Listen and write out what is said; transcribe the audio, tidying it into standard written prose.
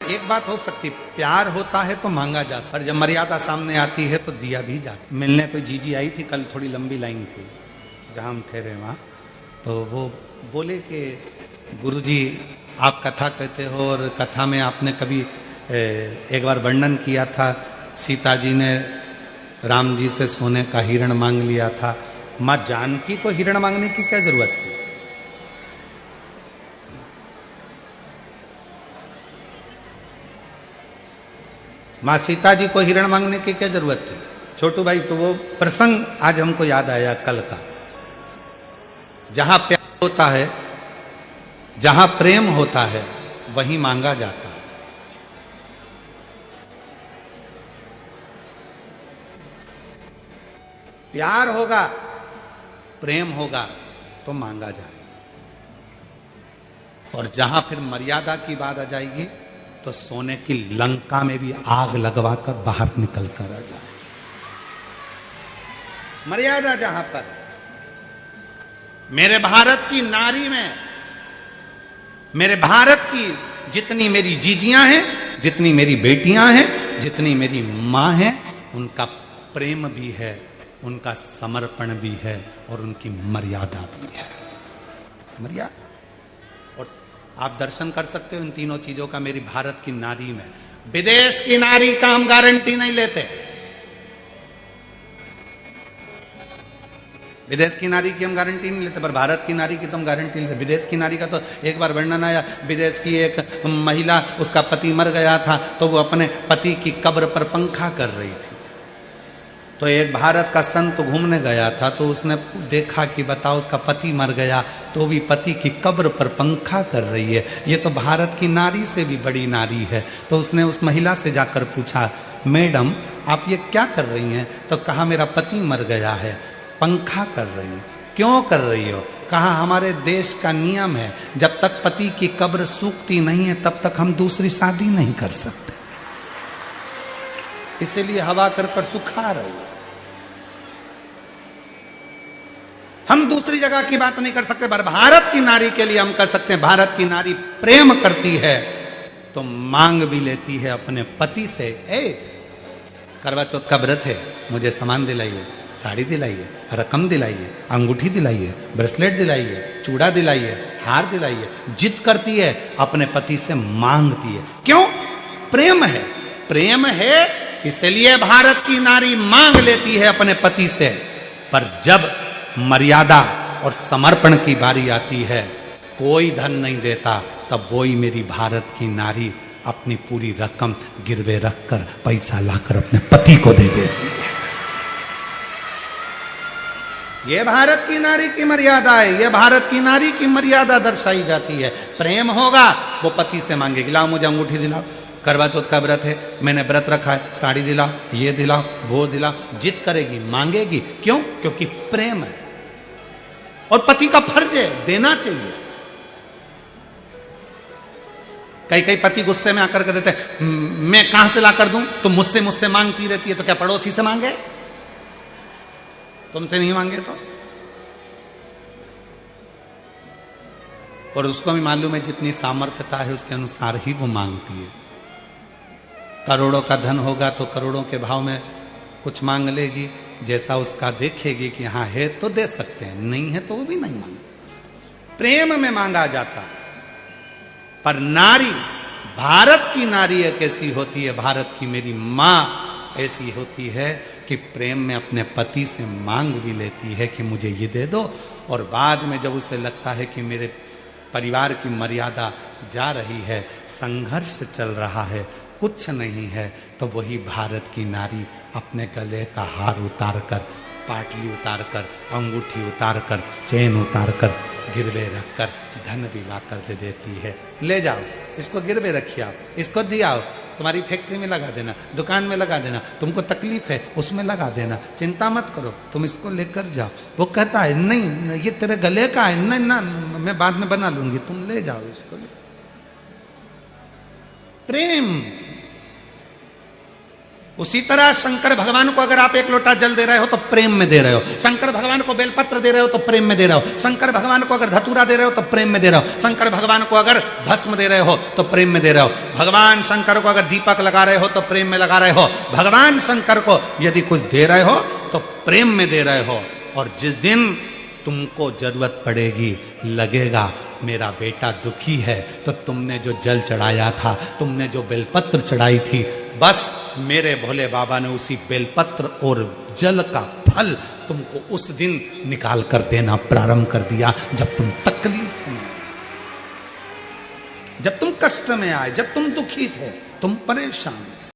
एक बात हो सकती, प्यार होता है तो मांगा जा सकता, जब मर्यादा सामने आती है तो दिया भी जाता। मिलने कोई जीजी आई थी कल, थोड़ी लंबी लाइन थी जहां हम ठहरे वहां, तो वो बोले कि गुरुजी आप कथा कहते हो और कथा में आपने कभी एक बार वर्णन किया था, सीता जी ने राम जी से सोने का हिरण मांग लिया था, माँ जानकी को हिरण मांगने की क्या जरूरत थी? माँ सीता जी को हिरण मांगने की क्या जरूरत थी? छोटू भाई, तो वो प्रसंग आज हमको याद आया कल का। जहां प्यार होता है, जहां प्रेम होता है, वहीं मांगा जाता है। प्यार होगा, प्रेम होगा तो मांगा जाएगा, और जहां फिर मर्यादा की बात आ जाएगी तो सोने की लंका में भी आग लगवाकर बाहर निकल कर आ जाए। मर्यादा जहां पर, मेरे भारत की नारी में, मेरे भारत की जितनी मेरी जीजियां हैं, जितनी मेरी बेटियां हैं, जितनी मेरी मां हैं, उनका प्रेम भी है, उनका समर्पण भी है और उनकी मर्यादा भी है। मर्यादा, और आप दर्शन कर सकते हो इन तीनों चीजों का मेरी भारत की नारी में। विदेश की नारी का हम गारंटी नहीं लेते, विदेश की नारी की हम गारंटी नहीं लेते, पर भारत की नारी की तो हम गारंटी लेते। विदेश की नारी का तो एक बार वर्णन आया, विदेश की एक महिला, उसका पति मर गया था तो वो अपने पति की कब्र पर पंखा कर रही थी। तो एक भारत का संत घूमने गया था, तो उसने देखा कि बताओ उसका पति मर गया तो भी पति की कब्र पर पंखा कर रही है, ये तो भारत की नारी से भी बड़ी नारी है। तो उसने उस महिला से जाकर पूछा, मैडम आप ये क्या कर रही हैं? तो कहा मेरा पति मर गया है, पंखा कर रही हूं। क्यों कर रही हो? कहा हमारे देश का नियम है, जब तक पति की कब्र सूखती नहीं है तब तक हम दूसरी शादी नहीं कर सकते, इसीलिए हवा कर कर सुखा रही है। हम दूसरी जगह की बात नहीं कर सकते, पर भारत की नारी के लिए हम कर सकते हैं। भारत की नारी प्रेम करती है तो मांग भी लेती है अपने पति से, करवा चौथ का व्रत है, मुझे सामान दिलाइए, साड़ी दिलाइए, रकम दिलाइए, अंगूठी दिलाइए, ब्रेसलेट दिलाइए, चूड़ा दिलाइए, हार दिलाइए। जिद करती है, अपने पति से मांगती है। क्यों? प्रेम है, प्रेम है, इसलिए भारत की नारी मांग लेती है अपने पति से। पर जब मर्यादा और समर्पण की बारी आती है, कोई धन नहीं देता, तब वही मेरी भारत की नारी अपनी पूरी रकम गिरवे रखकर पैसा लाकर अपने पति को दे देती है। ये भारत की नारी की मर्यादा है, ये भारत की नारी की मर्यादा दर्शाई जाती है। प्रेम होगा, वो पति से मांगेगी, लाओ मुझे अंगूठी दिलाओ, करवा चौथ का व्रत है, मैंने व्रत रखा है, साड़ी दिलाओ, ये दिलाओ, वो दिलाओ। जिद करेगी, मांगेगी। क्यों? क्योंकि प्रेम है, और पति का फर्ज है, देना चाहिए। कई कई पति गुस्से में आकर के देते, मैं कहां से ला कर दूं, तुम मुझसे मांगती रहती है, तो क्या पड़ोसी से मांगे? तुमसे नहीं मांगे तो? और उसको भी मालूम है जितनी सामर्थ्यता है उसके अनुसार ही वो मांगती है। करोड़ों का धन होगा तो करोड़ों के भाव में कुछ मांग लेगी, जैसा उसका देखेगी कि हाँ है तो दे सकते हैं, नहीं है तो वो भी नहीं मांगे। प्रेम में मांगा जाता। पर नारी, भारत की नारी एक ऐसी होती है, भारत की मेरी मां ऐसी होती है कि प्रेम में अपने पति से मांग भी लेती है कि मुझे ये दे दो, और बाद में जब उसे लगता है कि मेरे परिवार की मर्यादा जा रही है, संघर्ष चल रहा है, कुछ नहीं है, तो वही भारत की नारी अपने गले का हार उतार कर, पाटली उतार कर, अंगूठी उतार कर, चेन उतार कर, गिरवे रख कर धन भी ला कर दे देती है। ले जाओ, इसको गिरवे रखिए, आप इसको दिया, तुम्हारी फैक्ट्री में लगा देना, दुकान में लगा देना, तुमको तकलीफ है उसमें लगा देना, चिंता मत करो, तुम इसको लेकर जाओ। वो कहता है नहीं ये तेरे गले का है, नहीं ना मैं बाद में बना लूंगी, तुम ले जाओ इसको। प्रेम, उसी तरह शंकर भगवान को अगर आप एक लोटा जल दे रहे हो तो प्रेम में दे रहे हो, शंकर भगवान को बेलपत्र दे रहे हो तो प्रेम में दे रहे हो, शंकर भगवान को अगर धतूरा दे रहे हो तो प्रेम में दे रहे हो, शंकर भगवान को अगर भस्म दे रहे हो तो प्रेम में दे रहे हो, भगवान शंकर को अगर दीपक लगा रहे हो तो प्रेम में लगा रहे हो, भगवान शंकर को यदि कुछ दे रहे हो तो प्रेम में दे रहे हो। और जिस दिन तुमको जरूरत पड़ेगी, लगेगा मेरा बेटा दुखी है, तो तुमने जो जल चढ़ाया था, तुमने जो बेलपत्र चढ़ाई थी, बस मेरे भोले बाबा ने उसी बेलपत्र और जल का फल तुमको उस दिन निकाल कर देना प्रारंभ कर दिया, जब तुम तकलीफ में, जब तुम कष्ट में आए, जब तुम दुखी थे, तुम परेशान।